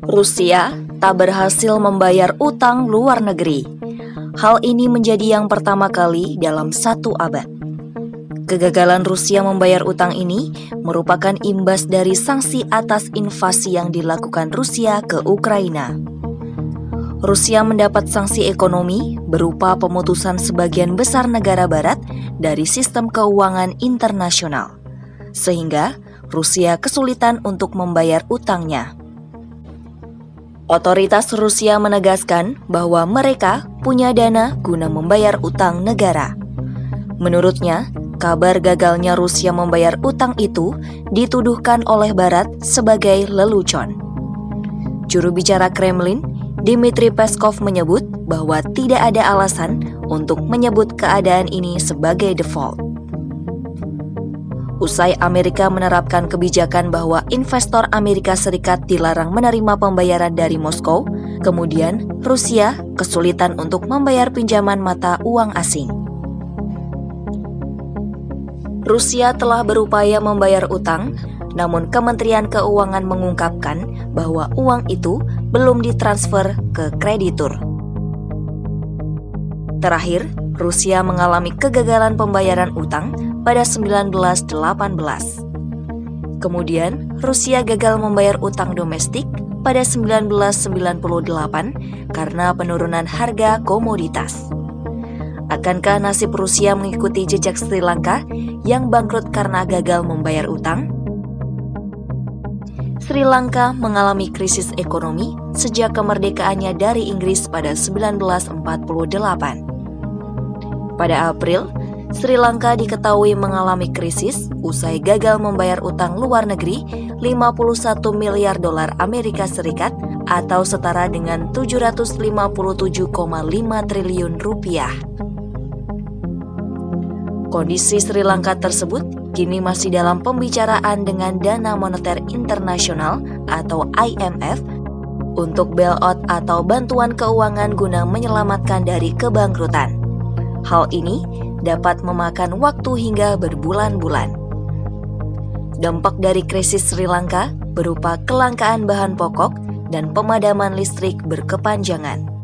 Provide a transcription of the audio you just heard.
Rusia tak berhasil membayar utang luar negeri. Hal ini menjadi yang pertama kali dalam 1 abad. Kegagalan Rusia membayar utang ini merupakan imbas dari sanksi atas invasi yang dilakukan Rusia ke Ukraina. Rusia mendapat sanksi ekonomi berupa pemutusan sebagian besar negara barat dari sistem keuangan internasional, sehingga Rusia kesulitan untuk membayar utangnya. Otoritas Rusia menegaskan bahwa mereka punya dana guna membayar utang negara. Menurutnya, kabar gagalnya Rusia membayar utang itu dituduhkan oleh Barat sebagai lelucon. Juru bicara Kremlin, Dmitry Peskov menyebut bahwa tidak ada alasan untuk menyebut keadaan ini sebagai default. Usai Amerika menerapkan kebijakan bahwa investor Amerika Serikat dilarang menerima pembayaran dari Moskow, kemudian Rusia kesulitan untuk membayar pinjaman mata uang asing. Rusia telah berupaya membayar utang, namun Kementerian Keuangan mengungkapkan bahwa uang itu belum ditransfer ke kreditur. Terakhir, Rusia mengalami kegagalan pembayaran utang pada 1918. Kemudian, Rusia gagal membayar utang domestik pada 1998 karena penurunan harga komoditas. Akankah nasib Rusia mengikuti jejak Sri Lanka yang bangkrut karena gagal membayar utang? Sri Lanka mengalami krisis ekonomi sejak kemerdekaannya dari Inggris pada 1948. Pada April, Sri Lanka diketahui mengalami krisis usai gagal membayar utang luar negeri 51 miliar dolar Amerika Serikat atau setara dengan 757,5 triliun rupiah. Kondisi Sri Lanka tersebut kini masih dalam pembicaraan dengan Dana Moneter Internasional atau IMF untuk bailout atau bantuan keuangan guna menyelamatkan dari kebangkrutan. Hal ini dapat memakan waktu hingga berbulan-bulan. Dampak dari krisis Sri Lanka berupa kelangkaan bahan pokok dan pemadaman listrik berkepanjangan.